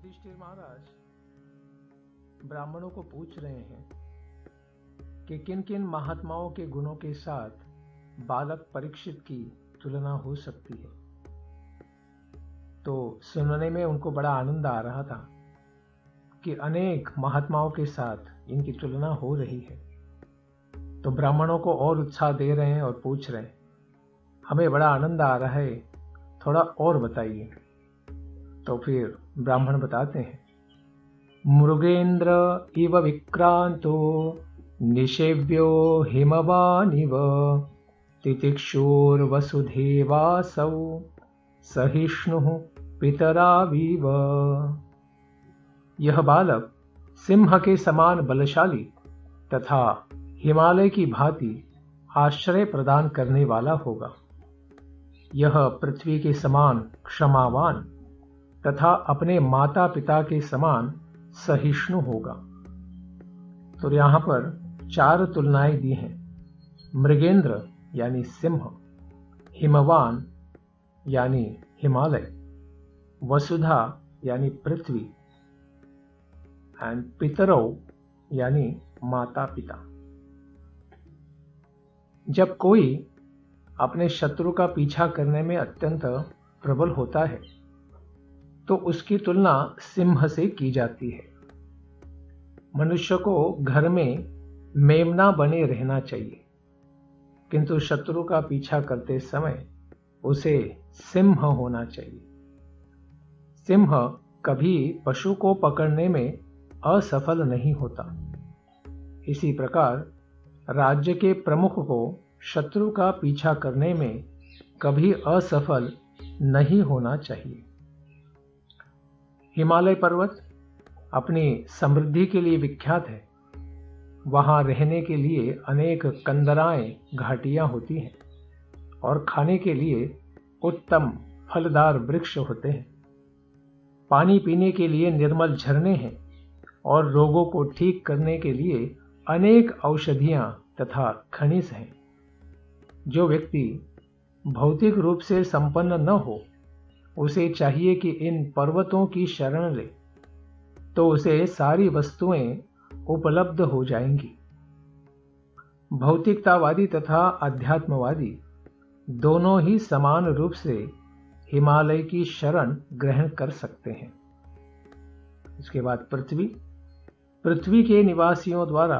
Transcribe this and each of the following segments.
युधिष्ठिर महाराज ब्राह्मणों को पूछ रहे हैं कि किन किन महात्माओं के गुणों के साथ बालक परीक्षित की तुलना हो सकती है। तो सुनने में उनको बड़ा आनंद आ रहा था कि अनेक महात्माओं के साथ इनकी तुलना हो रही है। तो ब्राह्मणों को और उत्साह दे रहे हैं और पूछ रहे हैं, हमें बड़ा आनंद आ रहा है, थोड़ा और बताइए। तो फिर ब्राह्मण बताते हैं, मृगेन्द्र इव विक्रांतो निषेव्यो हिमवानिव तितिक्षुर्वसुधेवासौ सहिष्णुः पितराविव। यह बालक सिंह के समान बलशाली तथा हिमालय की भांति आश्रय प्रदान करने वाला होगा। यह पृथ्वी के समान क्षमावान तथा अपने माता पिता के समान सहिष्णु होगा। तो यहां पर 4 तुलनाएं दी हैं। मृगेंद्र यानी सिंह, हिमवान यानी हिमालय, वसुधा यानी पृथ्वी एंड पितरौ यानी माता पिता। जब कोई अपने शत्रु का पीछा करने में अत्यंत प्रबल होता है तो उसकी तुलना सिंह से की जाती है। मनुष्य को घर में मेमना बने रहना चाहिए, किंतु शत्रु का पीछा करते समय उसे सिंह होना चाहिए। सिंह कभी पशु को पकड़ने में असफल नहीं होता। इसी प्रकार राज्य के प्रमुख को शत्रु का पीछा करने में कभी असफल नहीं होना चाहिए। हिमालय पर्वत अपनी समृद्धि के लिए विख्यात है। वहां रहने के लिए अनेक कंदराएं घाटियां होती हैं और खाने के लिए उत्तम फलदार वृक्ष होते हैं। पानी पीने के लिए निर्मल झरने हैं और रोगों को ठीक करने के लिए अनेक औषधियां तथा खनिज हैं। जो व्यक्ति भौतिक रूप से संपन्न न हो, उसे चाहिए कि इन पर्वतों की शरण ले, तो उसे सारी वस्तुएं उपलब्ध हो जाएंगी। भौतिकतावादी तथा अध्यात्मवादी दोनों ही समान रूप से हिमालय की शरण ग्रहण कर सकते हैं। इसके बाद पृथ्वी के निवासियों द्वारा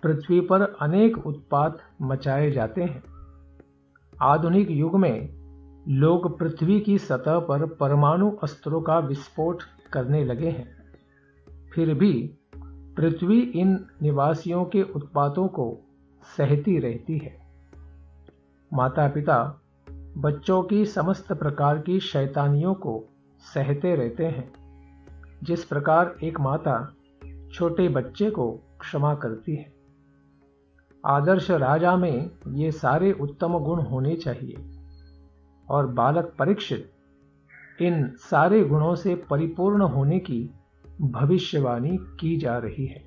पृथ्वी पर अनेक उत्पात मचाए जाते हैं। आधुनिक युग में लोग पृथ्वी की सतह पर परमाणु अस्त्रों का विस्फोट करने लगे हैं। फिर भी पृथ्वी इन निवासियों के उत्पातों को सहती रहती है। माता पिता बच्चों की समस्त प्रकार की शैतानियों को सहते रहते हैं। जिस प्रकार एक माता छोटे बच्चे को क्षमा करती है। आदर्श राजा में ये सारे उत्तम गुण होने चाहिए और बालक परीक्षित इन सारे गुणों से परिपूर्ण होने की भविष्यवाणी की जा रही है।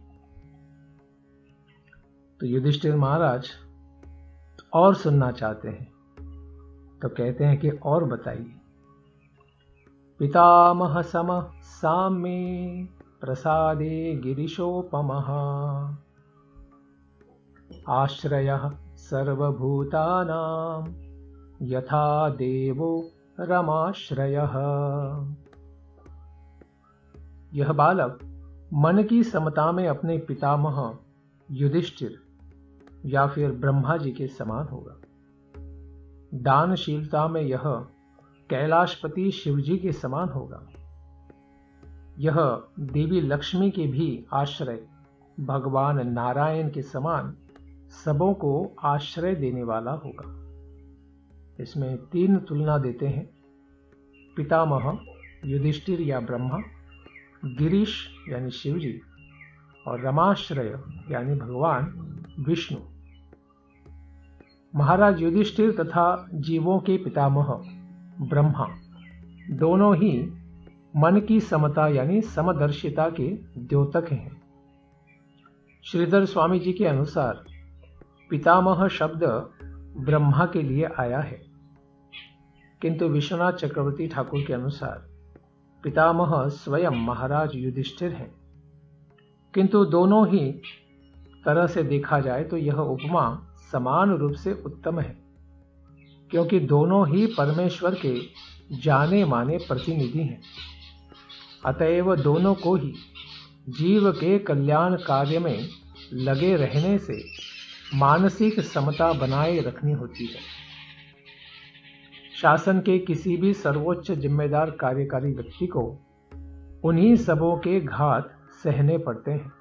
तो युधिष्ठिर महाराज और सुनना चाहते हैं, तो कहते हैं कि और बताइए। पितामह सम साम्ये प्रसादे गिरिशोपमः आश्रयः सर्वभूतानां यथा देवो रमाश्रयः। यह बालक मन की समता में अपने पितामह युधिष्ठिर या फिर ब्रह्मा जी के समान होगा। दानशीलता में यह कैलाशपति शिवजी के समान होगा। यह देवी लक्ष्मी के भी आश्रय भगवान नारायण के समान सबों को आश्रय देने वाला होगा। इसमें 3 तुलना देते हैं। पितामह युधिष्ठिर या ब्रह्मा, गिरीश यानी शिवजी और रमाश्रय यानी भगवान विष्णु। महाराज युधिष्ठिर तथा जीवों के पितामह ब्रह्मा दोनों ही मन की समता यानी समदर्शिता के द्योतक हैं। श्रीधर स्वामी जी के अनुसार पितामह शब्द ब्रह्मा के लिए आया है, किंतु विश्वनाथ चक्रवर्ती ठाकुर के अनुसार पितामह स्वयं महाराज युधिष्ठिर हैं। किंतु दोनों ही तरह से देखा जाए तो यह उपमा समान रूप से उत्तम है, क्योंकि दोनों ही परमेश्वर के जाने माने प्रतिनिधि हैं। अतएव दोनों को ही जीव के कल्याण कार्य में लगे रहने से मानसिक समता बनाए रखनी होती है। शासन के किसी भी सर्वोच्च जिम्मेदार कार्यकारी व्यक्ति को उन्हीं सबों के घात सहने पड़ते हैं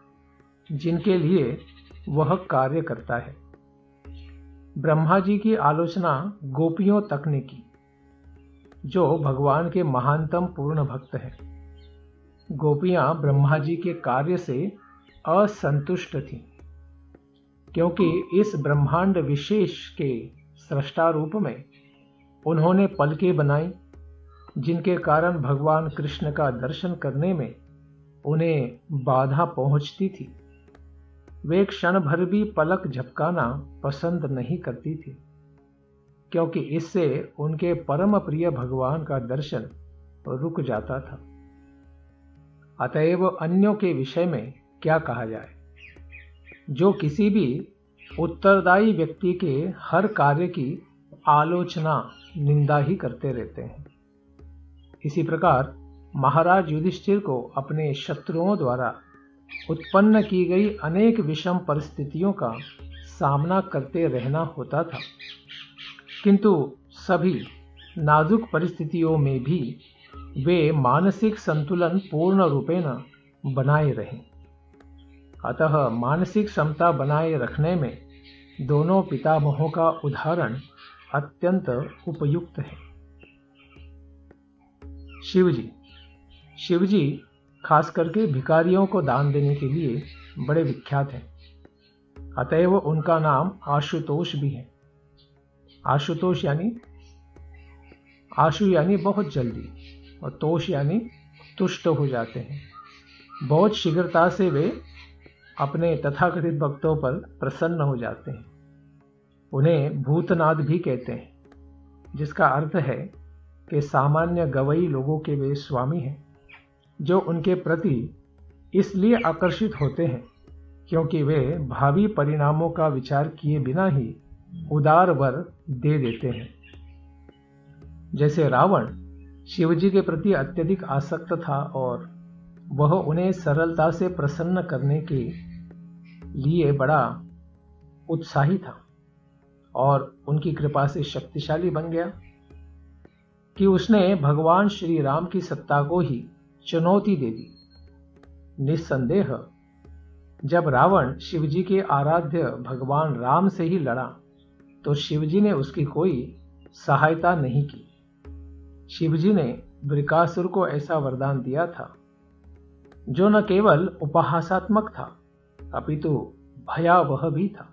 जिनके लिए वह कार्य करता है। ब्रह्मा जी की आलोचना गोपियों तक ने की, जो भगवान के महानतम पूर्ण भक्त हैं। गोपियां ब्रह्मा जी के कार्य से असंतुष्ट थीं, क्योंकि इस ब्रह्मांड विशेष के सृष्टा रूप में उन्होंने पलकें बनाई, जिनके कारण भगवान कृष्ण का दर्शन करने में उन्हें बाधा पहुंचती थी। वे क्षण भर भी पलक झपकाना पसंद नहीं करती थी, क्योंकि इससे उनके परम प्रिय भगवान का दर्शन रुक जाता था। अतएव अन्यों के विषय में क्या कहा जाए, जो किसी भी उत्तरदायी व्यक्ति के हर कार्य की आलोचना निंदा ही करते रहते हैं। इसी प्रकार महाराज युधिष्ठिर को अपने शत्रुओं द्वारा उत्पन्न की गई अनेक विषम परिस्थितियों का सामना करते रहना होता था, किंतु सभी नाजुक परिस्थितियों में भी वे मानसिक संतुलन पूर्ण रूपेण बनाए रहे। अतः मानसिक समता बनाए रखने में दोनों पितामहों का उदाहरण अत्यंत उपयुक्त है। शिवजी खास करके भिखारियों को दान देने के लिए बड़े विख्यात हैं। अतएव उनका नाम आशुतोष भी है। आशुतोष यानी आशु यानी बहुत जल्दी, और तोष यानी तुष्ट हो जाते हैं। बहुत शीघ्रता से वे अपने तथाकथित भक्तों पर प्रसन्न हो जाते हैं। उन्हें भूतनाथ भी कहते हैं, जिसका अर्थ है कि सामान्य गवई लोगों के वे स्वामी हैं, जो उनके प्रति इसलिए आकर्षित होते हैं क्योंकि वे भावी परिणामों का विचार किए बिना ही उदार वर दे देते हैं। जैसे रावण शिवजी के प्रति अत्यधिक आसक्त था और वह उन्हें सरलता से प्रसन्न करने के लिए बड़ा उत्साही था और उनकी कृपा से शक्तिशाली बन गया कि उसने भगवान श्री राम की सत्ता को ही चुनौती दे दी। निस्संदेह जब रावण शिवजी के आराध्य भगवान राम से ही लड़ा तो शिवजी ने उसकी कोई सहायता नहीं की। शिवजी ने वृकासुर को ऐसा वरदान दिया था जो न केवल उपहासात्मक था अपितु भयावह भी था।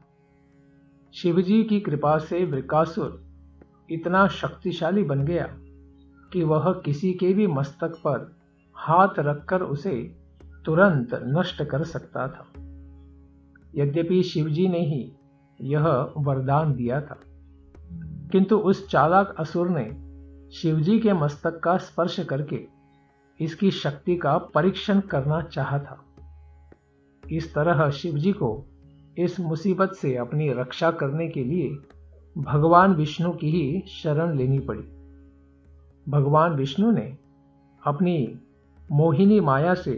शिवजी की कृपा से वृकासुर इतना शक्तिशाली बन गया कि वह किसी के भी मस्तक पर हाथ रखकर उसे तुरंत नष्ट कर सकता था। यद्यपि शिवजी ने ही यह वरदान दिया था, किंतु उस चालाक असुर ने शिवजी के मस्तक का स्पर्श करके इसकी शक्ति का परीक्षण करना चाहा था। इस तरह शिवजी को इस मुसीबत से अपनी रक्षा करने के लिए भगवान विष्णु की ही शरण लेनी पड़ी। भगवान विष्णु ने अपनी मोहिनी माया से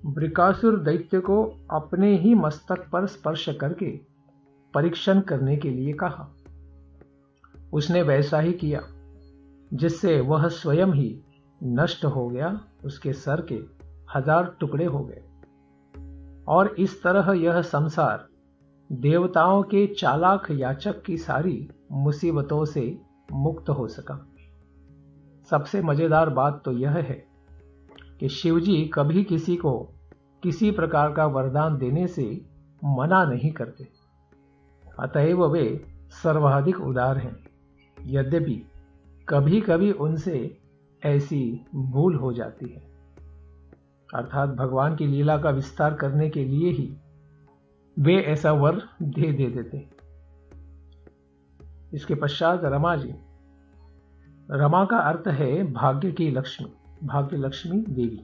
वृकासुर दैत्य को अपने ही मस्तक पर स्पर्श करके परीक्षण करने के लिए कहा। उसने वैसा ही किया, जिससे वह स्वयं ही नष्ट हो गया। उसके सर के 1000 टुकड़े हो गए और इस तरह यह संसार देवताओं के चालाक याचक की सारी मुसीबतों से मुक्त हो सका। सबसे मजेदार बात तो यह है कि शिवजी कभी किसी को किसी प्रकार का वरदान देने से मना नहीं करते। अतएव वे सर्वाधिक उदार हैं। यद्यपि कभी कभी उनसे ऐसी भूल हो जाती है, अर्थात भगवान की लीला का विस्तार करने के लिए ही वे ऐसा वर दे देते। इसके पश्चात रमा जी। रमा का अर्थ है भाग्य की लक्ष्मी। भाग्यलक्ष्मी देवी,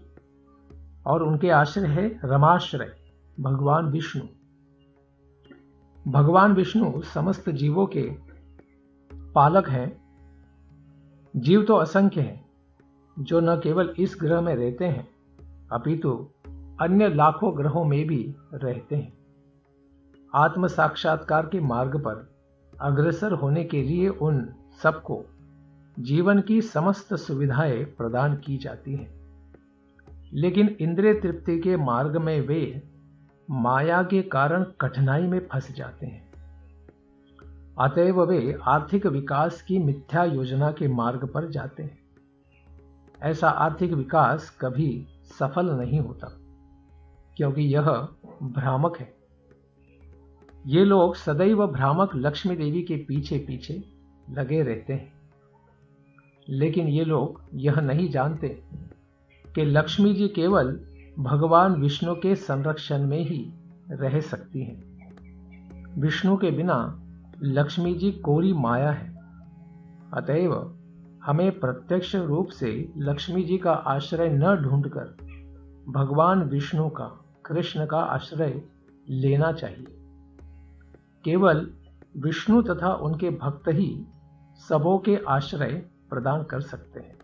और उनके आश्रय है रमाश्रय भगवान विष्णु। भगवान विष्णु समस्त जीवों के पालक हैं। जीव तो असंख्य हैं, जो न केवल इस ग्रह में रहते हैं अपितु अन्य लाखों ग्रहों में भी रहते हैं। आत्म साक्षात्कार के मार्ग पर अग्रसर होने के लिए उन सबको जीवन की समस्त सुविधाएं प्रदान की जाती हैं, लेकिन इंद्रिय तृप्ति के मार्ग में वे माया के कारण कठिनाई में फंस जाते हैं। अतएव वे आर्थिक विकास की मिथ्या योजना के मार्ग पर जाते हैं। ऐसा आर्थिक विकास कभी सफल नहीं होता, क्योंकि यह भ्रामक है। ये लोग सदैव भ्रामक लक्ष्मी देवी के पीछे पीछे लगे रहते हैं, लेकिन ये लोग यह नहीं जानते कि लक्ष्मी जी केवल भगवान विष्णु के संरक्षण में ही रह सकती हैं। विष्णु के बिना लक्ष्मी जी कोरी माया है। अतएव हमें प्रत्यक्ष रूप से लक्ष्मी जी का आश्रय न ढूंढकर भगवान विष्णु का, कृष्ण का आश्रय लेना चाहिए। केवल विष्णु तथा उनके भक्त ही सबों के आश्रय प्रदान कर सकते हैं।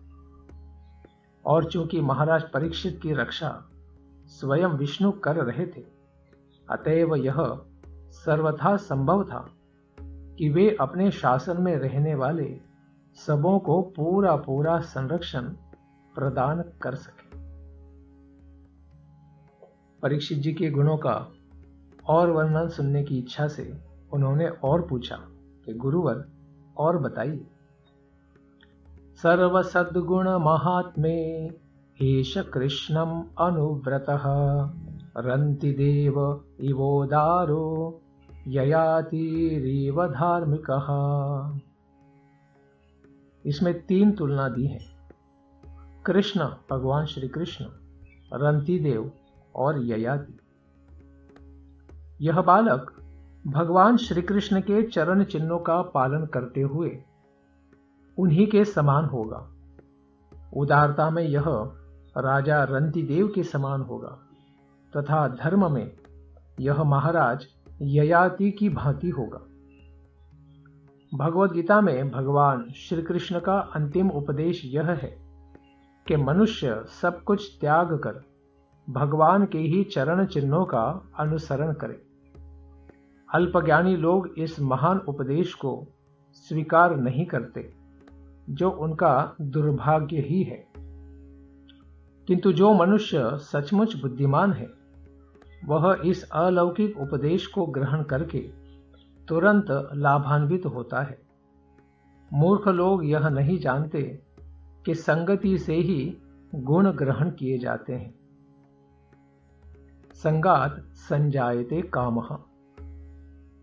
और चूंकि महाराज परीक्षित की रक्षा स्वयं विष्णु कर रहे थे, अतएव यह सर्वथा संभव था कि वे अपने शासन में रहने वाले सबों को पूरा पूरा संरक्षण प्रदान कर सके। परीक्षित जी के गुणों का और वर्णन सुनने की इच्छा से उन्होंने और पूछा कि गुरुवर और बताइए। सर्व सद्गुण महात्मे एष कृष्णम अनुव्रतः रन्ति देव इवोदारो ययातिरेव धार्मिकः। इसमें 3 तुलना दी है। कृष्ण भगवान श्री कृष्ण, रंती देव और ययाति। यह बालक भगवान श्री कृष्ण के चरण चिन्हों का पालन करते हुए उन्हीं के समान होगा। उदारता में यह राजा रंती देव के समान होगा तथा धर्म में यह महाराज ययाति की भांति होगा। भगवद गीता में भगवान श्री कृष्ण का अंतिम उपदेश यह है कि मनुष्य सब कुछ त्याग कर भगवान के ही चरण चिन्हों का अनुसरण करे। अल्पज्ञानी लोग इस महान उपदेश को स्वीकार नहीं करते, जो उनका दुर्भाग्य ही है। किंतु जो मनुष्य सचमुच बुद्धिमान है, वह इस अलौकिक उपदेश को ग्रहण करके तुरंत लाभान्वित होता है। मूर्ख लोग यह नहीं जानते कि संगति से ही गुण ग्रहण किए जाते हैं। संगात संजायते कामः।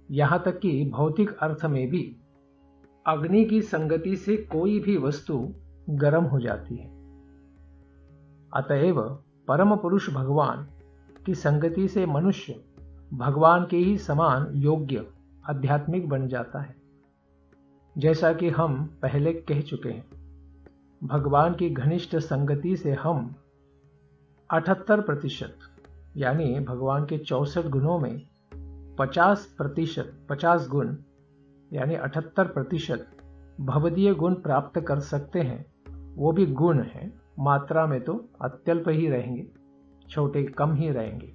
यहां तक कि भौतिक अर्थ में भी अग्नि की संगति से कोई भी वस्तु गर्म हो जाती है। अतएव परम पुरुष भगवान की संगति से मनुष्य भगवान के ही समान योग्य आध्यात्मिक बन जाता है। जैसा कि हम पहले कह चुके हैं, भगवान की घनिष्ठ संगति से हम 78% यानी भगवान के 64 गुणों में 50 गुण यानी 78% भवदीय गुण प्राप्त कर सकते हैं। वो भी गुण हैं, मात्रा में तो अत्यल्प ही रहेंगे, छोटे कम ही रहेंगे।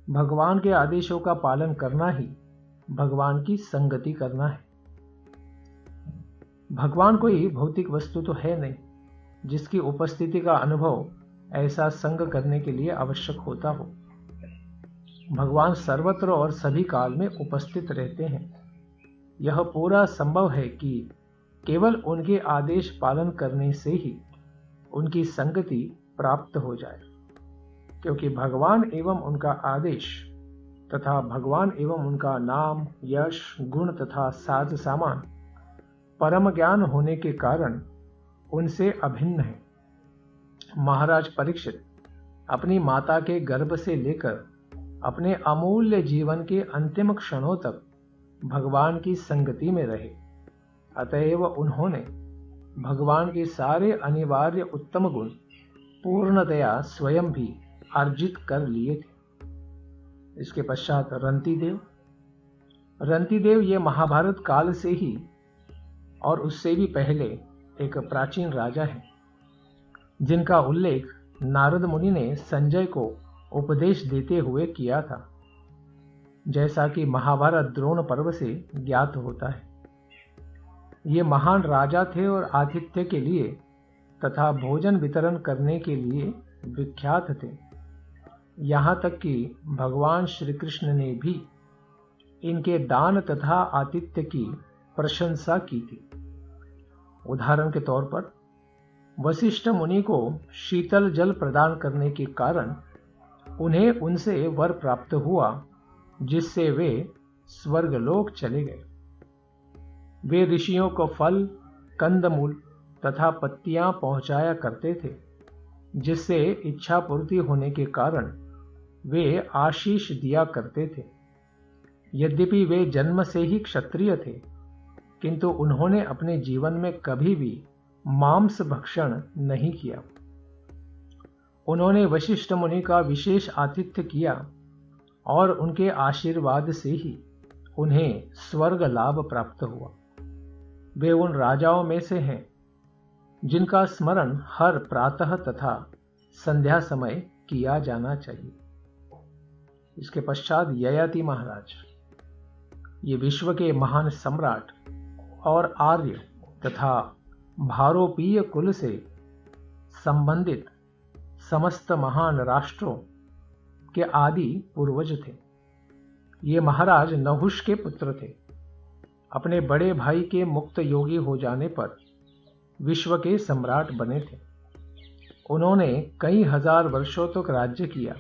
भगवान के आदेशों का पालन करना ही भगवान की संगति करना है। भगवान कोई भौतिक वस्तु तो है नहीं जिसकी उपस्थिति का अनुभव ऐसा संग करने के लिए आवश्यक होता हो। भगवान सर्वत्र और सभी काल में उपस्थित रहते हैं। यह पूरा संभव है कि केवल उनके आदेश पालन करने से ही उनकी संगति प्राप्त हो जाए, क्योंकि भगवान एवं उनका आदेश तथा भगवान एवं उनका नाम, यश, गुण तथा साज सामान परम ज्ञान होने के कारण उनसे अभिन्न है। महाराज परीक्षित अपनी माता के गर्भ से लेकर अपने अमूल्य जीवन के अंतिम क्षणों तक भगवान की संगति में रहे। अतएव उन्होंने भगवान के सारे अनिवार्य उत्तम गुण पूर्णतया स्वयं भी अर्जित कर लिए थे। इसके पश्चात रंतिदेव ये महाभारत काल से ही और उससे भी पहले एक प्राचीन राजा है, जिनका उल्लेख नारद मुनि ने संजय को उपदेश देते हुए किया था, जैसा कि महाभारत द्रोण पर्व से ज्ञात होता है। ये महान राजा थे और आतिथ्य के लिए तथा भोजन वितरण करने के लिए विख्यात थे। यहाँ तक कि भगवान श्री कृष्ण ने भी इनके दान तथा आतिथ्य की प्रशंसा की थी। उदाहरण के तौर पर वशिष्ठ मुनि को शीतल जल प्रदान करने के कारण उन्हें उनसे वर प्राप्त हुआ, जिससे वे स्वर्गलोक चले गए। वे ऋषियों को फल, कंदमूल तथा पत्तियां पहुंचाया करते थे, जिससे इच्छा पूर्ति होने के कारण वे आशीष दिया करते थे। यद्यपि वे जन्म से ही क्षत्रिय थे, किंतु उन्होंने अपने जीवन में कभी भी मांस भक्षण नहीं किया। उन्होंने वशिष्ठ मुनि का विशेष आतिथ्य किया और उनके आशीर्वाद से ही उन्हें स्वर्ग लाभ प्राप्त हुआ। वे उन राजाओं में से हैं जिनका स्मरण हर प्रातः तथा संध्या समय किया जाना चाहिए। इसके पश्चात ययाति महाराज, ये विश्व के महान सम्राट और आर्य तथा भारोपीय कुल से संबंधित समस्त महान राष्ट्रों के आदि पूर्वज थे। ये महाराज नहुष के पुत्र थे। अपने बड़े भाई के मुक्त योगी हो जाने पर विश्व के सम्राट बने थे। उन्होंने कई हजार वर्षों तक राज्य किया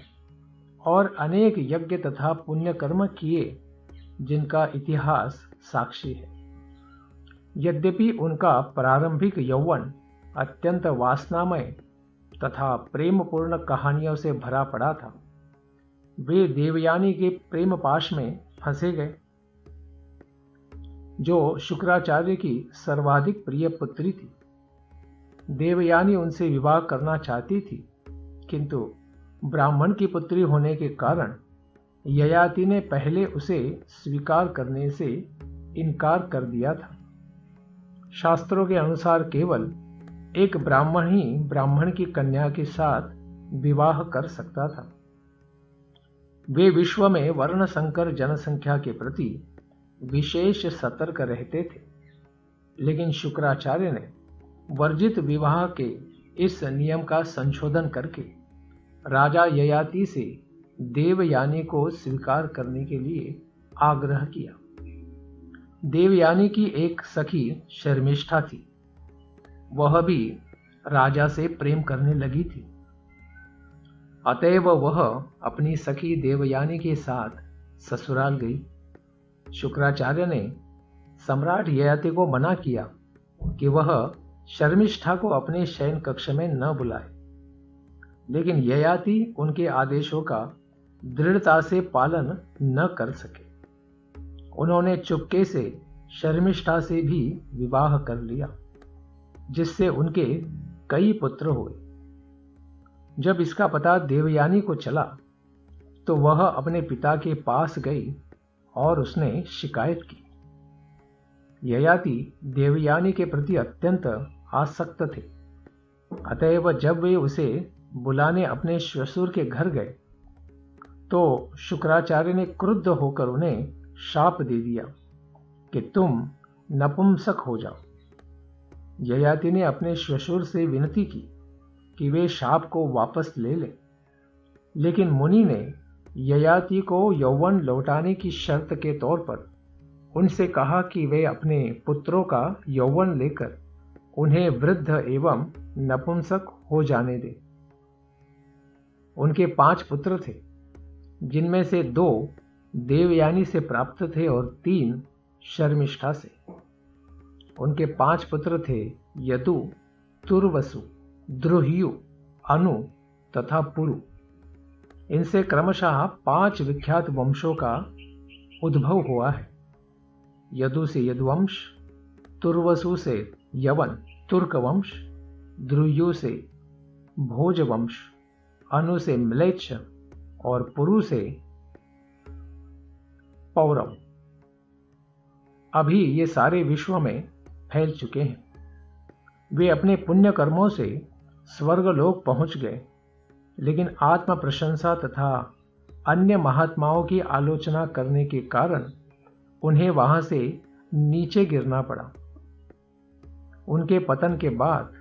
और अनेक यज्ञ तथा पुण्य कर्म किए, जिनका इतिहास साक्षी है। यद्यपि उनका प्रारंभिक यौवन अत्यंत वासनामय तथा प्रेमपूर्ण कहानियों से भरा पड़ा था, वे देवयानी के प्रेम पाश में फंसे गए, जो शुक्राचार्य की सर्वाधिक प्रिय पुत्री थी। देवयानी उनसे विवाह करना चाहती थी, किंतु ब्राह्मण की पुत्री होने के कारण ययाति ने पहले उसे स्वीकार करने से इनकार कर दिया था। शास्त्रों के अनुसार केवल एक ब्राह्मण ही ब्राह्मण की कन्या के साथ विवाह कर सकता था। वे विश्व में वर्ण संकर जनसंख्या के प्रति विशेष सतर्क रहते थे, लेकिन शुक्राचार्य ने वर्जित विवाह के इस नियम का संशोधन करके राजा ययाति से देवयानी को स्वीकार करने के लिए आग्रह किया। देवयानी की एक सखी शर्मिष्ठा थी, वह भी राजा से प्रेम करने लगी थी। अतएव वह अपनी सखी देवयानी के साथ ससुराल गई। शुक्राचार्य ने सम्राट ययाति को मना किया कि वह शर्मिष्ठा को अपने शयन कक्ष में न बुलाए, लेकिन ययाति उनके आदेशों का दृढ़ता से पालन न कर सके। उन्होंने चुपके से शर्मिष्ठा से भी विवाह कर लिया, जिससे उनके कई पुत्र हुए। जब इसका पता देवयानी को चला तो वह अपने पिता के पास गई और उसने शिकायत की। ययाति देवयानी के प्रति अत्यंत आसक्त थे, अतएव जब वे उसे बुलाने अपने श्वशुर के घर गए तो शुक्राचार्य ने क्रुद्ध होकर उन्हें शाप दे दिया कि तुम नपुंसक हो जाओ। ययाति ने अपने श्वशुर से विनती की कि वे शाप को वापस ले लें, लेकिन मुनि ने ययाति को यौवन लौटाने की शर्त के तौर पर उनसे कहा कि वे अपने पुत्रों का यौवन लेकर उन्हें वृद्ध एवं नपुंसक हो जाने दें। उनके 5 पुत्र थे, जिनमें से 2 देवयानी से प्राप्त थे और 3 शर्मिष्ठा से। उनके 5 पुत्र थे यदु, तुर्वसु, द्रुह्यु, अनु तथा पुरु। इनसे क्रमशः 5 विख्यात वंशों का उद्भव हुआ है। यदु से यदुवंश, तुर्वसु से यवन तुर्क वंश, द्रुयु से भोज वंश, अनु से म्लेच्छ और पुरु से पौरव। अभी ये सारे विश्व में फैल चुके हैं। वे अपने पुण्य कर्मों से स्वर्गलोक पहुंच गए, लेकिन आत्म प्रशंसा तथा अन्य महात्माओं की आलोचना करने के कारण उन्हें वहां से नीचे गिरना पड़ा। उनके पतन के बाद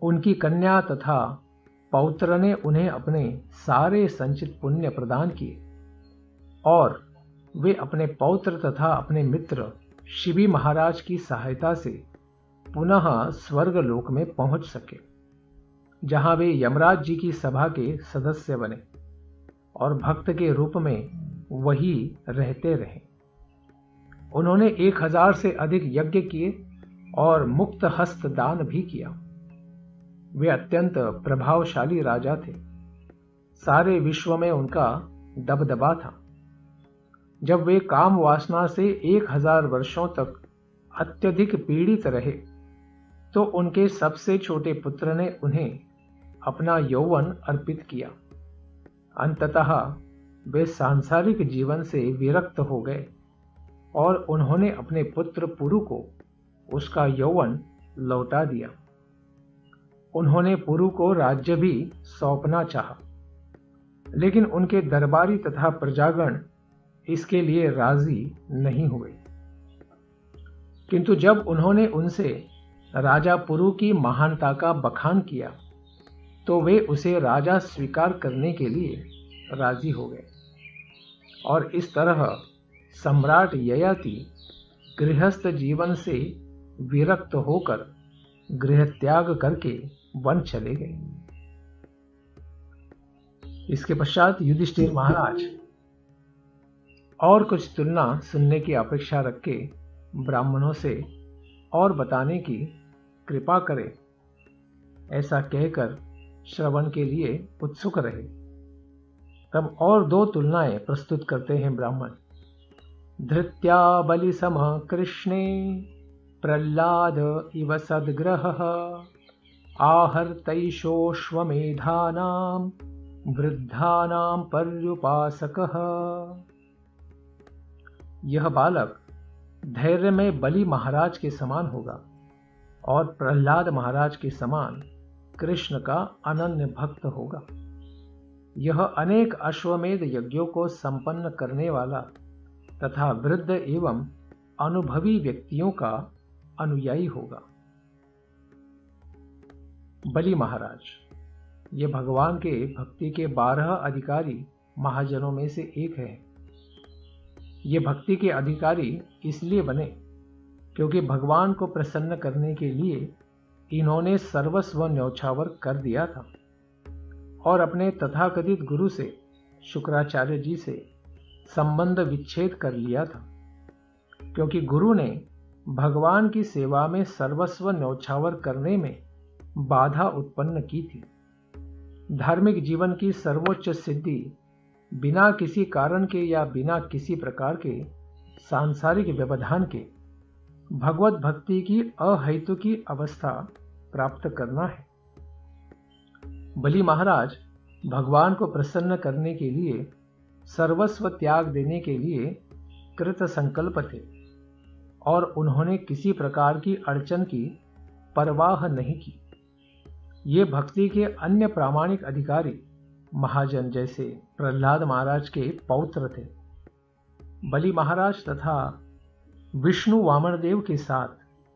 उनकी कन्या तथा पौत्र ने उन्हें अपने सारे संचित पुण्य प्रदान किए और वे अपने पौत्र तथा अपने मित्र शिबी महाराज की सहायता से पुनः स्वर्गलोक में पहुंच सके, जहां वे यमराज जी की सभा के सदस्य बने और भक्त के रूप में वही रहते रहे। उन्होंने 1000 से अधिक यज्ञ किए और मुक्त हस्त दान भी किया। वे अत्यंत प्रभावशाली राजा थे। सारे विश्व में उनका दबदबा था। जब वे काम वासना से 1000 वर्षों तक अत्यधिक पीड़ित रहे, तो उनके सबसे छोटे पुत्र ने उन्हें अपना यौवन अर्पित किया। अंततः वे सांसारिक जीवन से विरक्त हो गए और उन्होंने अपने पुत्र पुरु को उसका यौवन लौटा दिया। उन्होंने पुरु को राज्य भी सौंपना चाहा, लेकिन उनके दरबारी तथा प्रजागण इसके लिए राजी नहीं हुए। किंतु जब उन्होंने उनसे राजा पुरु की महानता का बखान किया, तो वे उसे राजा स्वीकार करने के लिए राजी हो गए और इस तरह सम्राट ययाति गृहस्थ जीवन से विरक्त होकर गृह त्याग करके वन चले गए। इसके पश्चात युधिष्ठिर महाराज और कुछ तुलना सुनने की अपेक्षा रख के ब्राह्मणों से और बताने की कृपा करें, ऐसा कहकर श्रवण के लिए उत्सुक रहे। तब और 2 तुलनाएं प्रस्तुत करते हैं ब्राह्मण। धृत्या बलि सम कृष्णे प्रह्लाद इव सद्ग्रह आहर्तैषोऽश्वमेधानां वृद्धानां पर्युपासकः। यह बालक धैर्य में बलि महाराज के समान होगा और प्रह्लाद महाराज के समान कृष्ण का अनन्य भक्त होगा। यह अनेक अश्वमेध यज्ञों को संपन्न करने वाला तथा वृद्ध एवं अनुभवी व्यक्तियों का अनुयायी होगा। बलि महाराज ये भगवान के भक्ति के 12 अधिकारी महाजनों में से एक है। ये भक्ति के अधिकारी इसलिए बने क्योंकि भगवान को प्रसन्न करने के लिए इन्होंने सर्वस्व न्यौछावर कर दिया था और अपने तथाकथित गुरु से शुक्राचार्य जी से संबंध विच्छेद कर लिया था, क्योंकि गुरु ने भगवान की सेवा में सर्वस्व न्यौछावर करने में बाधा उत्पन्न की थी। धार्मिक जीवन की सर्वोच्च सिद्धि बिना किसी कारण के या बिना किसी प्रकार के सांसारिक व्यवधान के भगवत भक्ति की अहैतुकी अवस्था प्राप्त करना है। बलि महाराज भगवान को प्रसन्न करने के लिए सर्वस्व त्याग देने के लिए कृत संकल्प थे और उन्होंने किसी प्रकार की अड़चन की परवाह नहीं की। ये भक्ति के अन्य प्रामाणिक अधिकारी महाजन जैसे प्रह्लाद महाराज के पौत्र थे। बलि महाराज तथा विष्णु वामनदेव के साथ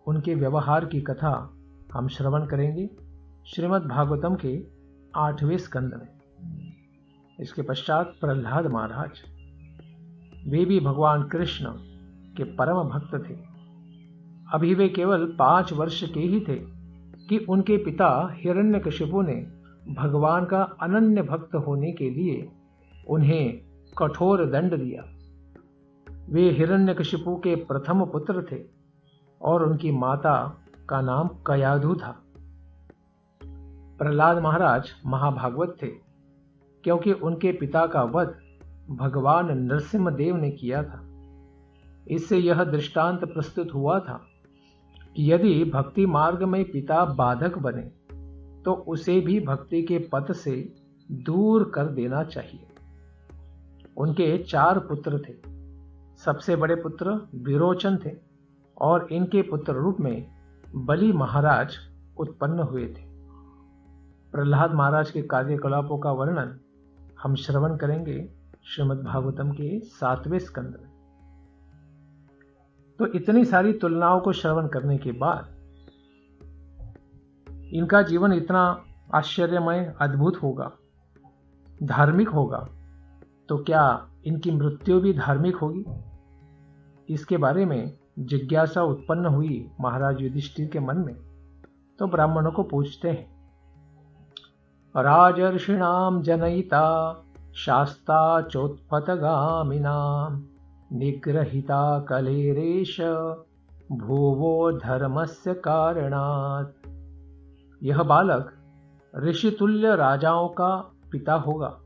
उनके व्यवहार की कथा हम श्रवण करेंगे श्रीमद् भागवतम के 8वें स्कंद में। इसके पश्चात प्रह्लाद महाराज वे भी भगवान कृष्ण के परम भक्त थे। अभी वे केवल 5 वर्ष के ही थे कि उनके पिता हिरण्यकशिपु ने भगवान का अनन्य भक्त होने के लिए उन्हें कठोर दंड दिया। वे हिरण्यकशिपु के प्रथम पुत्र थे और उनकी माता का नाम कयाधु था। प्रह्लाद महाराज महाभागवत थे क्योंकि उनके पिता का वध भगवान नरसिम्हदेव ने किया था। इससे यह दृष्टांत प्रस्तुत हुआ था कि यदि भक्ति मार्ग में पिता बाधक बने तो उसे भी भक्ति के पथ से दूर कर देना चाहिए। उनके 4 पुत्र थे। सबसे बड़े पुत्र विरोचन थे और इनके पुत्र रूप में बलि महाराज उत्पन्न हुए थे। प्रहलाद महाराज के कार्यकलापों का वर्णन हम श्रवण करेंगे श्रीमद् भागवतम के 7वें स्कंद में। तो इतनी सारी तुलनाओं को श्रवण करने के बाद इनका जीवन इतना आश्चर्यमय, अद्भुत होगा, धार्मिक होगा, तो क्या इनकी मृत्यु भी धार्मिक होगी? इसके बारे में जिज्ञासा उत्पन्न हुई महाराज युधिष्ठिर के मन में। तो ब्राह्मणों को पूछते हैं, राजर्षिणाम जनयिता शास्ता चोत्पथगामिनाम निग्रहिता कलेरेश भुवो धर्मस्य कारणात्। यह बालक ऋषितुल्य राजाओं का पिता होगा।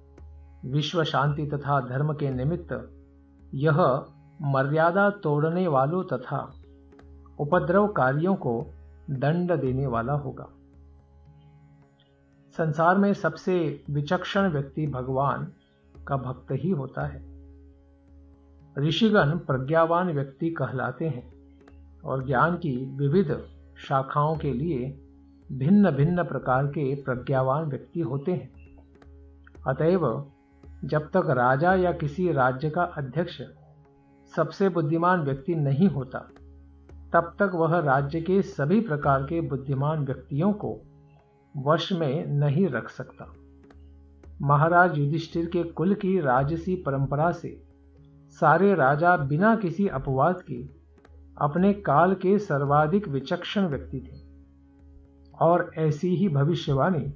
विश्व शांति तथा धर्म के निमित्त यह मर्यादा तोड़ने वालों तथा उपद्रवकारियों को दंड देने वाला होगा। संसार में सबसे विचक्षण व्यक्ति भगवान का भक्त ही होता है। ऋषिगण प्रज्ञावान व्यक्ति कहलाते हैं और ज्ञान की विविध शाखाओं के लिए भिन्न भिन्न प्रकार के प्रज्ञावान व्यक्ति होते हैं। अतएव जब तक राजा या किसी राज्य का अध्यक्ष सबसे बुद्धिमान व्यक्ति नहीं होता, तब तक वह राज्य के सभी प्रकार के बुद्धिमान व्यक्तियों को वश में नहीं रख सकता। महाराज युधिष्ठिर के कुल की राजसी परंपरा से सारे राजा बिना किसी अपवाद के अपने काल के सर्वाधिक विचक्षण व्यक्ति थे। और ऐसी ही भविष्यवाणी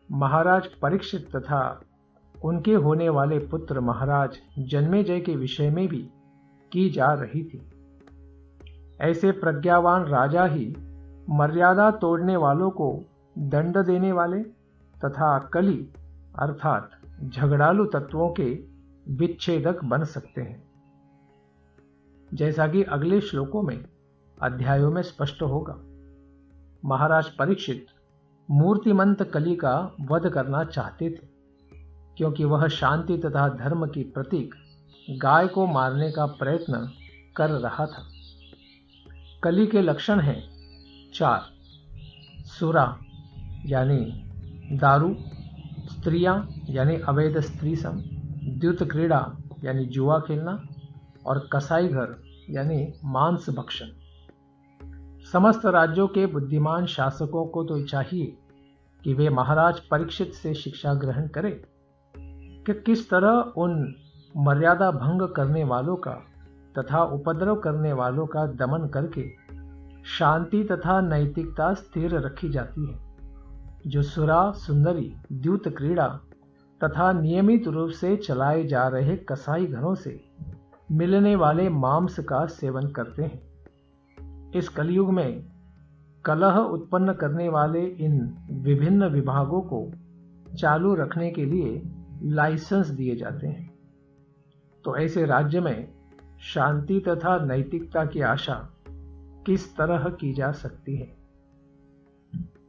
महाराज परीक्षित तथा उनके होने वाले पुत्र महाराज जन्मेजय के विषय में भी की जा रही थी। ऐसे प्रज्ञावान राजा ही मर्यादा तोड़ने वालों को दंड देने वाले तथा कली अर्थात झगड़ालू तत्वों के विच्छेदक बन सकते हैं। जैसा कि अगले श्लोकों में अध्यायों में स्पष्ट होगा, महाराज परीक्षित मूर्तिमंत कली का वध करना चाहते थे, क्योंकि वह शांति तथा धर्म की प्रतीक गाय को मारने का प्रयत्न कर रहा था। कली के लक्षण हैं 4: सुरा यानी दारू, स्त्रियां यानी अवैध स्त्री संग, द्यूत क्रीड़ा यानी जुआ खेलना, और कसाई घर यानी मांस भक्षण। समस्त राज्यों के बुद्धिमान शासकों को तो चाहिए कि वे महाराज परीक्षित से शिक्षा ग्रहण करें कि किस तरह उन मर्यादा भंग करने वालों का तथा उपद्रव करने वालों का दमन करके शांति तथा नैतिकता स्थिर रखी जाती है, जो सुरा, सुंदरी, द्यूत क्रीड़ा तथा नियमित रूप से चलाए जा रहे कसाई घरों से मिलने वाले मांस का सेवन करते हैं। इस कलयुग में कलह उत्पन्न करने वाले इन विभिन्न विभागों को चालू रखने के लिए लाइसेंस दिए जाते हैं। तो ऐसे राज्य में शांति तथा नैतिकता की आशा किस तरह की जा सकती है?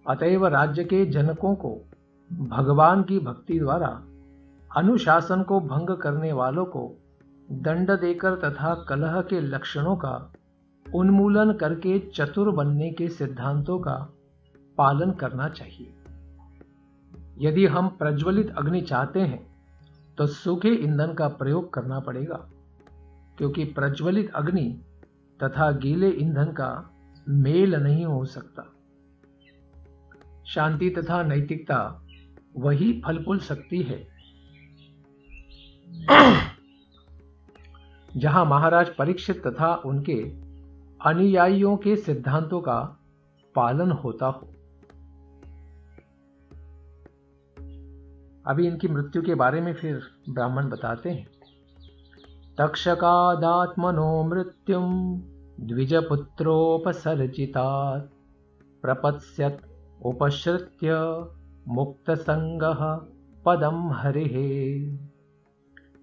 अतएव राज्य के जनकों को भगवान की भक्ति द्वारा अनुशासन को भंग करने वालों को दंड देकर तथा कलह के लक्षणों का उन्मूलन करके चतुर बनने के सिद्धांतों का पालन करना चाहिए। यदि हम प्रज्वलित अग्नि चाहते हैं तो सूखे ईंधन का प्रयोग करना पड़ेगा, क्योंकि प्रज्वलित अग्नि तथा गीले ईंधन का मेल नहीं हो सकता। शांति तथा नैतिकता वही फलफूल शक्ति है जहां महाराज परीक्षित तथा उनके अनुयायियों के सिद्धांतों का पालन होता हो। अभी इनकी मृत्यु के बारे में फिर ब्राह्मण बताते हैं। तक्षकादात्मनो मृत्युम द्विजपुत्रोपसर्जितात् प्रपत्स्यत् उपश्रित्य मुक्तसंगः पदम हरिः।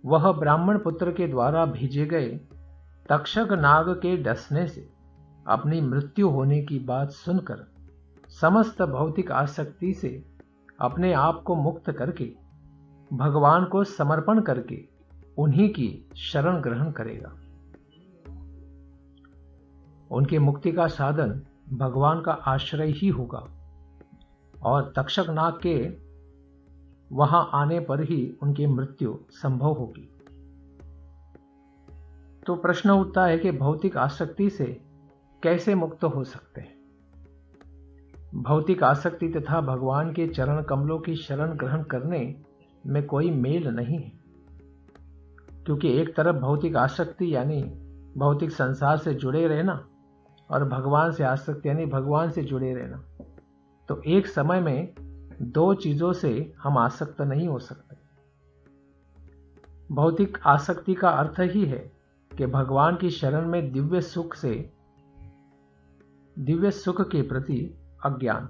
वह ब्राह्मण पुत्र के द्वारा भेजे गए तक्षक नाग के डसने से अपनी मृत्यु होने की बात सुनकर समस्त भौतिक आसक्ति से अपने आप को मुक्त करके भगवान को समर्पण करके उन्हीं की शरण ग्रहण करेगा। उनकी मुक्ति का साधन भगवान का आश्रय ही होगा और तक्षक नाग के वहां आने पर ही उनकी मृत्यु संभव होगी। तो प्रश्न उठता है कि भौतिक आसक्ति से कैसे मुक्त हो सकते हैं? भौतिक आसक्ति तथा भगवान के चरण कमलों की शरण ग्रहण करने में कोई मेल नहीं है, क्योंकि एक तरफ भौतिक आसक्ति यानी भौतिक संसार से जुड़े रहना और भगवान से आसक्ति यानी भगवान से जुड़े रहना, तो एक समय में दो चीजों से हम आसक्त नहीं हो सकते। भौतिक आसक्ति का अर्थ ही है कि भगवान की शरण में दिव्य सुख के प्रति अज्ञान।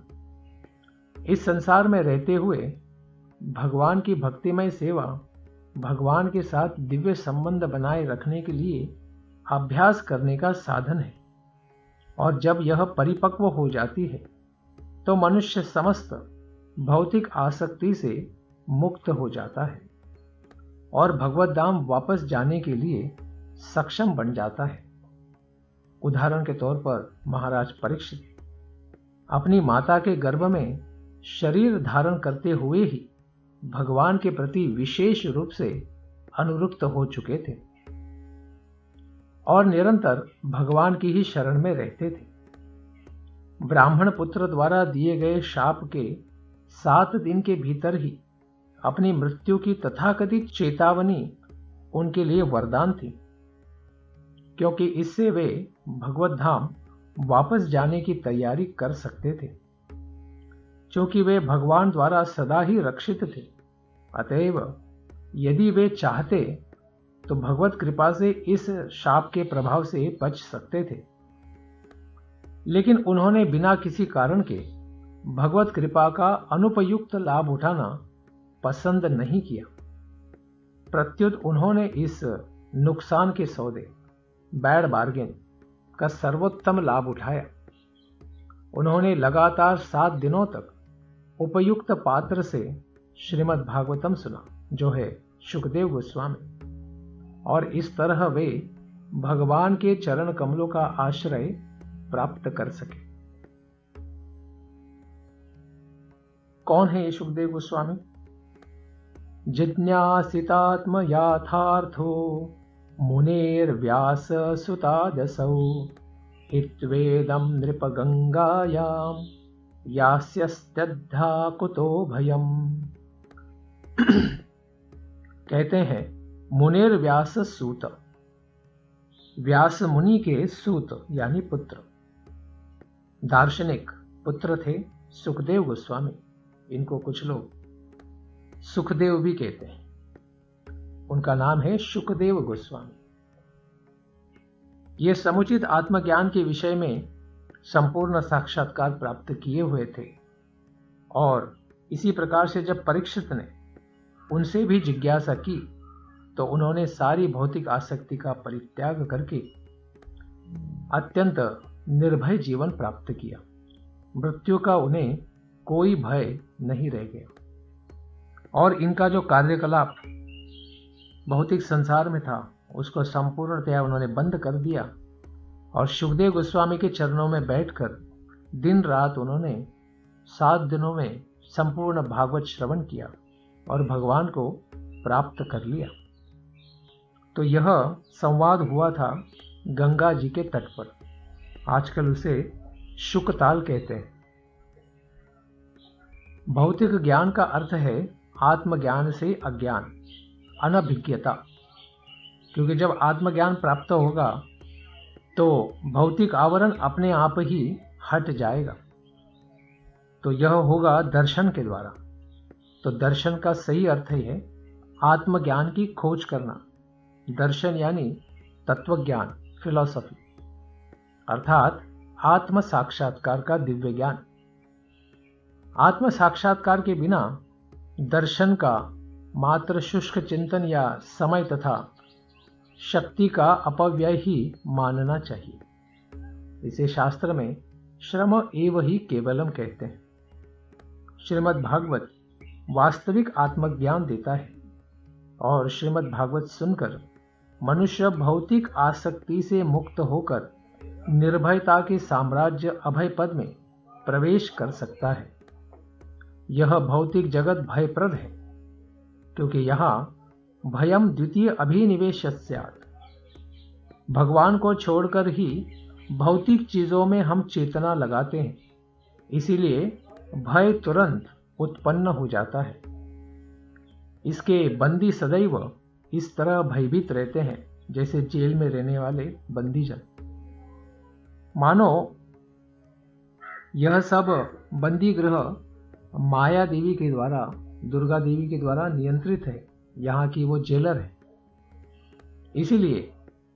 इस संसार में रहते हुए भगवान की भक्तिमय सेवा भगवान के साथ दिव्य संबंध बनाए रखने के लिए अभ्यास करने का साधन है, और जब यह परिपक्व हो जाती है तो मनुष्य समस्त भौतिक आसक्ति से मुक्त हो जाता है और भगवत धाम वापस जाने के लिए सक्षम बन जाता है। उदाहरण के तौर पर महाराज परीक्षित अपनी माता के गर्भ में शरीर धारण करते हुए ही भगवान के प्रति विशेष रूप से अनुरक्त हो चुके थे और निरंतर भगवान की ही शरण में रहते थे। ब्राह्मण पुत्र द्वारा दिए गए शाप के 7 दिन के भीतर ही अपनी मृत्यु की तथाकथित चेतावनी उनके लिए वरदान थी, क्योंकि इससे वे भगवत धाम वापस जाने की तैयारी कर सकते थे। क्योंकि वे भगवान द्वारा सदा ही रक्षित थे, अतएव यदि वे चाहते तो भगवत कृपा से इस शाप के प्रभाव से बच सकते थे, लेकिन उन्होंने बिना किसी कारण के भगवत कृपा का अनुपयुक्त लाभ उठाना पसंद नहीं किया। प्रत्युत उन्होंने इस नुकसान के सौदे बैड बार्गेन का सर्वोत्तम लाभ उठाया। उन्होंने लगातार 7 दिनों तक उपयुक्त पात्र से श्रीमद् भागवतम सुना, जो है शुकदेव गोस्वामी, और इस तरह वे भगवान के चरण कमलों का आश्रय प्राप्त कर सके। कौन है ये शुकदेव गोस्वामी? जिज्ञासितात्म याथार्थो मुनेर्व्यास सुतादसौ हित्वेदं नृपगंगायां यास्यस्त्यद्धा कुतो भयम्। कहते हैं मुनेर व्यास सूत, व्यास मुनि के सूत यानी पुत्र, दार्शनिक पुत्र थे सुखदेव गोस्वामी। इनको कुछ लोग सुखदेव भी कहते हैं। उनका नाम है शुकदेव गोस्वामी। ये समुचित आत्मज्ञान के विषय में संपूर्ण साक्षात्कार प्राप्त किए हुए थे, और इसी प्रकार से जब परीक्षित ने उनसे भी जिज्ञासा की तो उन्होंने सारी भौतिक आसक्ति का परित्याग करके अत्यंत निर्भय जीवन प्राप्त किया। मृत्यु का उन्हें कोई भय नहीं रह गया, और इनका जो कार्यकलाप भौतिक संसार में था उसको संपूर्णतया उन्होंने बंद कर दिया, और शुकदेव गोस्वामी के चरणों में बैठकर दिन रात उन्होंने 7 दिनों में संपूर्ण भागवत श्रवण किया और भगवान को प्राप्त कर लिया। तो यह संवाद हुआ था गंगा जी के तट पर। आजकल उसे शुकताल कहते हैं। भौतिक ज्ञान का अर्थ है आत्मज्ञान से अज्ञान, अनभिज्ञता। क्योंकि जब आत्मज्ञान प्राप्त होगा तो भौतिक आवरण अपने आप ही हट जाएगा। तो यह होगा दर्शन के द्वारा। तो दर्शन का सही अर्थ है आत्मज्ञान की खोज करना। दर्शन यानी तत्वज्ञान, फिलॉसफी, अर्थात आत्म साक्षात्कार का दिव्य ज्ञान। आत्म साक्षात्कार के बिना दर्शन का मात्र शुष्क चिंतन या समय तथा शक्ति का अपव्यय ही मानना चाहिए। इसे शास्त्र में श्रम एव ही केवलम कहते हैं। श्रीमद् भागवत वास्तविक आत्मज्ञान देता है और श्रीमद् भागवत सुनकर मनुष्य भौतिक आसक्ति से मुक्त होकर निर्भयता के साम्राज्य अभय पद में प्रवेश कर सकता है। यह भौतिक जगत भयप्रद है क्योंकि यहाँ भयम द्वितीय अभिनिवेशस्यात्, भगवान को छोड़कर ही भौतिक चीजों में हम चेतना लगाते हैं, इसीलिए भय तुरंत उत्पन्न हो जाता है। इसके बंदी सदैव इस तरह भयभीत रहते हैं जैसे जेल में रहने वाले बंदीजन। मानो यह सब बंदी गृह माया देवी के द्वारा, दुर्गा देवी के द्वारा नियंत्रित है, यहाँ की वो जेलर है। इसीलिए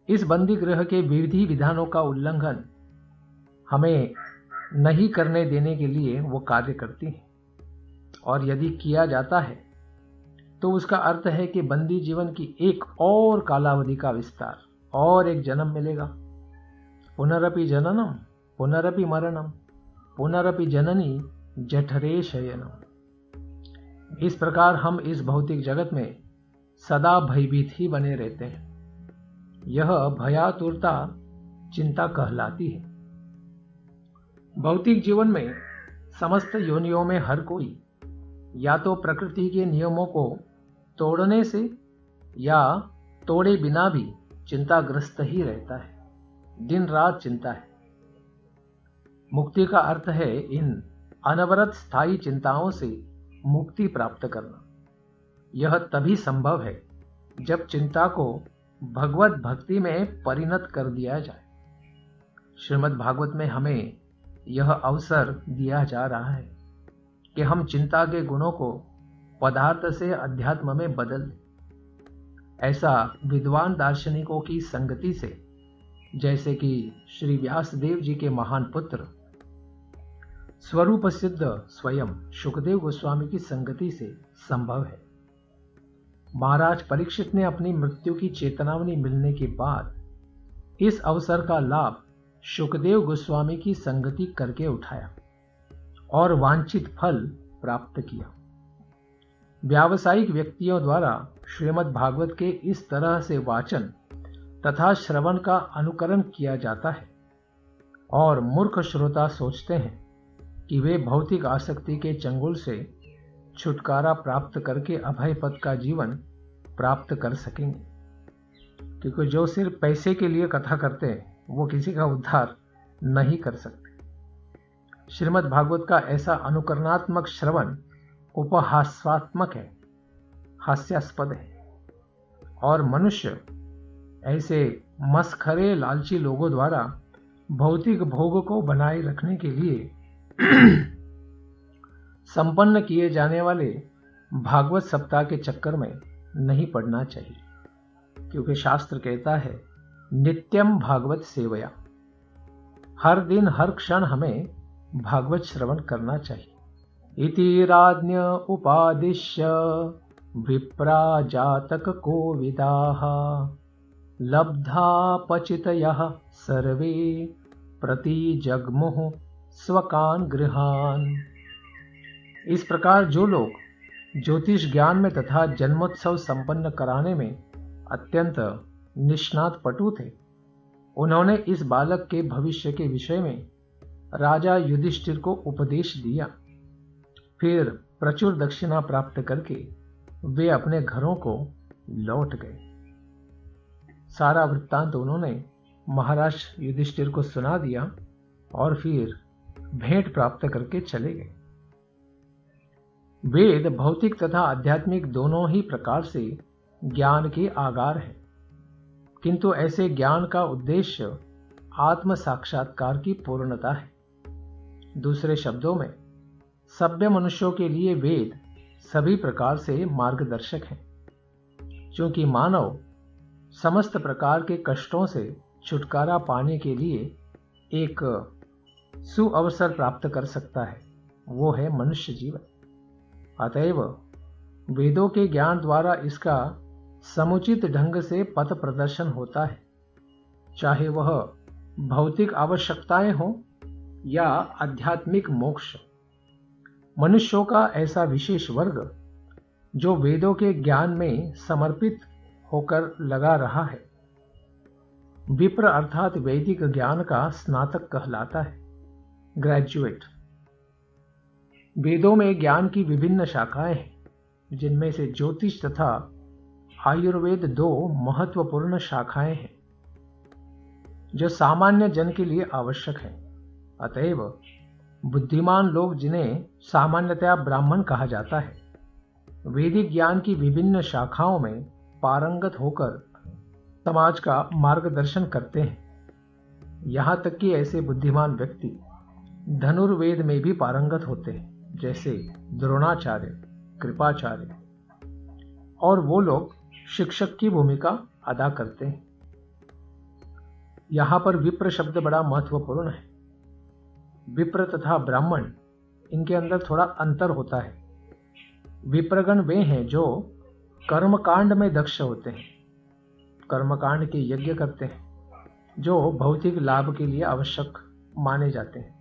इस बंदी गृह के विधि विधानों का उल्लंघन हमें नहीं करने देने के लिए वो कार्य करती है, और यदि किया जाता है तो उसका अर्थ है कि बंदी जीवन की एक और कालावधि का विस्तार, और एक जन्म मिलेगा। पुनरपि जननम पुनरपि मरणम पुनरपि जननी जठरे शयनम। इस प्रकार हम इस भौतिक जगत में सदा भयभीत ही बने रहते हैं। यह भयातुरता चिंता कहलाती है। भौतिक जीवन में समस्त योनियों में हर कोई या तो प्रकृति के नियमों को तोड़ने से या तोड़े बिना भी चिंताग्रस्त ही रहता है, दिन रात चिंता है। मुक्ति का अर्थ है इन अनवरत स्थायी चिंताओं से मुक्ति प्राप्त करना। यह तभी संभव है जब चिंता को भगवत भक्ति में परिणत कर दिया जाए। श्रीमद् भागवत में हमें यह अवसर दिया जा रहा है कि हम चिंता के गुणों को पदार्थ से अध्यात्म में बदल दें। ऐसा विद्वान दार्शनिकों की संगति से, जैसे कि श्री व्यासदेव जी के महान पुत्र स्वरूप सिद्ध स्वयं शुकदेव गोस्वामी की संगति से संभव है। महाराज परीक्षित ने अपनी मृत्यु की चेतावनी मिलने के बाद इस अवसर का लाभ शुकदेव गोस्वामी की संगति करके उठाया और वांछित फल प्राप्त किया। व्यावसायिक व्यक्तियों द्वारा श्रीमद् भागवत के इस तरह से वाचन तथा श्रवण का अनुकरण किया जाता है और मूर्ख श्रोता सोचते हैं कि वे भौतिक आसक्ति के चंगुल से छुटकारा प्राप्त करके अभय पद का जीवन प्राप्त कर सकेंगे, क्योंकि जो सिर्फ पैसे के लिए कथा करते हैं वो किसी का उद्धार नहीं कर सकते। श्रीमद् भागवत का ऐसा अनुकरणात्मक श्रवण उपहासात्मक है, हास्यास्पद है, और मनुष्य ऐसे मस्खरे लालची लोगों द्वारा भौतिक भोग को बनाए रखने के लिए संपन्न किए जाने वाले भागवत सप्ताह के चक्कर में नहीं पड़ना चाहिए, क्योंकि शास्त्र कहता है नित्यम भागवत सेवया, हर दिन हर क्षण हमें भागवत श्रवण करना चाहिए। इति राज्ञ उपादिश्य विप्रा जातक कोविदाः लब्धा पचितयः सर्वे प्रतिजग्मुः स्वकान गृहान। इस प्रकार जो लोग ज्योतिष ज्ञान में तथा जन्मोत्सव संपन्न कराने में अत्यंत निष्णात पटु थे, उन्होंने इस बालक के भविष्य के विषय में राजा युधिष्ठिर को उपदेश दिया। फिर प्रचुर दक्षिणा प्राप्त करके वे अपने घरों को लौट गए। सारा वृत्तांत उन्होंने महाराज युधिष्ठिर को सुना दिया और फिर भेंट प्राप्त करके चले गए। वेद भौतिक तथा आध्यात्मिक दोनों ही प्रकार से ज्ञान के आगार है, किंतु ऐसे ज्ञान का उद्देश्य आत्म साक्षात्कार की पूर्णता है। दूसरे शब्दों में सभ्य मनुष्यों के लिए वेद सभी प्रकार से मार्गदर्शक हैं, क्योंकि मानव समस्त प्रकार के कष्टों से छुटकारा पाने के लिए एक सुअवसर प्राप्त कर सकता है, वो है मनुष्य जीवन। अतएव वेदों के ज्ञान द्वारा इसका समुचित ढंग से पथ प्रदर्शन होता है, चाहे वह भौतिक आवश्यकताएं हों या आध्यात्मिक मोक्ष, मनुष्यों का ऐसा विशेष वर्ग जो वेदों के ज्ञान में समर्पित होकर लगा रहा है, विप्र अर्थात वैदिक ज्ञान का स्नातक कहलाता है, ग्रेजुएट। वेदों में ज्ञान की विभिन्न शाखाएं हैं, जिनमें से ज्योतिष तथा आयुर्वेद दो महत्वपूर्ण शाखाएं हैं जो सामान्य जन के लिए आवश्यक हैं। अतएव बुद्धिमान लोग, जिन्हें सामान्यतया ब्राह्मण कहा जाता है, वैदिक ज्ञान की विभिन्न शाखाओं में पारंगत होकर समाज का मार्गदर्शन करते हैं। यहाँ तक कि ऐसे बुद्धिमान व्यक्ति धनुर्वेद में भी पारंगत होते हैं, जैसे द्रोणाचार्य, कृपाचार्य, और वो लोग शिक्षक की भूमिका अदा करते हैं। यहाँ पर विप्र शब्द बड़ा महत्वपूर्ण है। विप्र तथा ब्राह्मण, इनके अंदर थोड़ा अंतर होता है। विप्रगण वे हैं जो कर्मकांड में दक्ष होते हैं, कर्मकांड के यज्ञ करते हैं, जो भौतिक लाभ के लिए आवश्यक माने जाते हैं,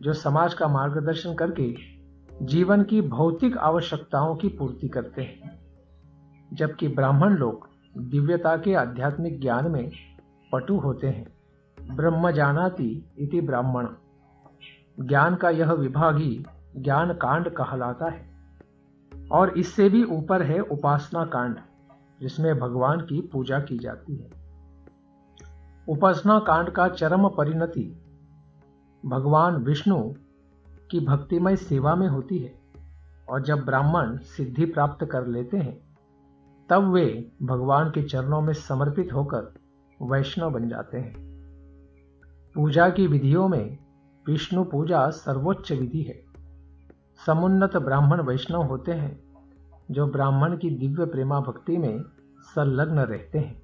जो समाज का मार्गदर्शन करके जीवन की भौतिक आवश्यकताओं की पूर्ति करते हैं। जबकि ब्राह्मण लोग दिव्यता के आध्यात्मिक ज्ञान में पटु होते हैं। ब्रह्म जानाति इति ब्राह्मण, ज्ञान का यह विभाग ही ज्ञान कांड कहलाता है। और इससे भी ऊपर है उपासना कांड, जिसमें भगवान की पूजा की जाती है। उपासना कांड का चरम परिणति भगवान विष्णु की भक्तिमय सेवा में होती है, और जब ब्राह्मण सिद्धि प्राप्त कर लेते हैं, तब वे भगवान के चरणों में समर्पित होकर वैष्णव बन जाते हैं। पूजा की विधियों में विष्णु पूजा सर्वोच्च विधि है। समुन्नत ब्राह्मण वैष्णव होते हैं, जो ब्राह्मण की दिव्य प्रेमा भक्ति में संलग्न रहते हैं।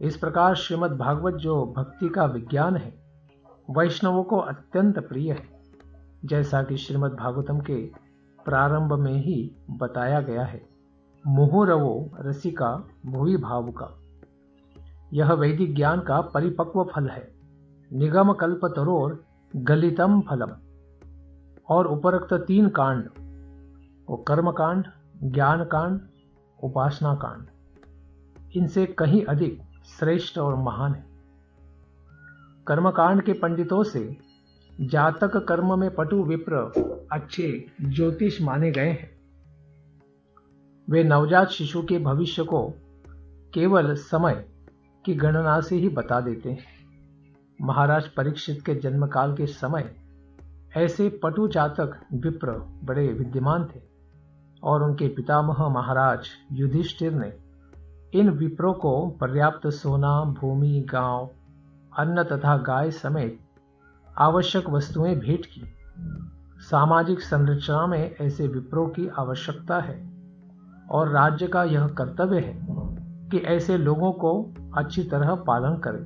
इस प्रकार श्रीमद् भागवत, जो भक्ति का विज्ञान है, वैष्णवों को अत्यंत प्रिय है, जैसा कि श्रीमद् भागवतम के प्रारंभ में ही बताया गया है। मुहुरवो रसिका भुवि भावुका, यह वैदिक ज्ञान का परिपक्व फल है। निगम कल्प तरोर गलितम फलम। और उपरोक्त तीन कांड, वो कर्म कांड, ज्ञान कांड, उपासना कांड, इनसे कहीं अधिक श्रेष्ठ और महान है। कर्मकांड के पंडितों से जातक कर्म में पटु विप्र अच्छे ज्योतिष माने गए हैं। वे नवजात शिशु के भविष्य को केवल समय की गणना से ही बता देते हैं। महाराज परीक्षित के जन्मकाल के समय ऐसे पटु जातक विप्र बड़े विद्यमान थे, और उनके पितामह महाराज युधिष्ठिर ने इन विप्रों को पर्याप्त सोना, भूमि, गांव, अन्न तथा गाय समेत आवश्यक वस्तुएं भेंट की। सामाजिक संरचना में ऐसे विप्रों की आवश्यकता है, और राज्य का यह कर्तव्य है कि ऐसे लोगों को अच्छी तरह पालन करें,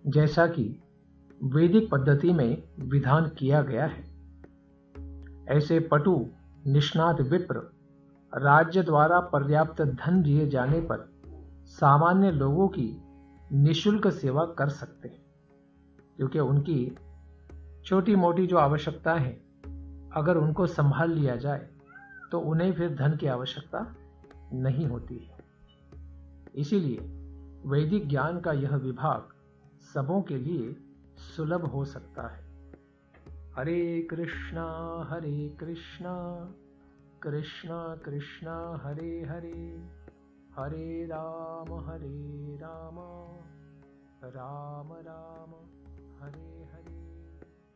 जैसा कि वैदिक पद्धति में विधान किया गया है। ऐसे पटु निष्णात विप्र राज्य द्वारा पर्याप्त धन दिए जाने पर सामान्य लोगों की निःशुल्क सेवा कर सकते हैं, क्योंकि उनकी छोटी मोटी जो आवश्यकता है, अगर उनको संभाल लिया जाए तो उन्हें फिर धन की आवश्यकता नहीं होती है। इसीलिए वैदिक ज्ञान का यह विभाग सबों के लिए सुलभ हो सकता है। हरे कृष्णा कृष्णा कृष्णा हरे हरे, हरे राम राम राम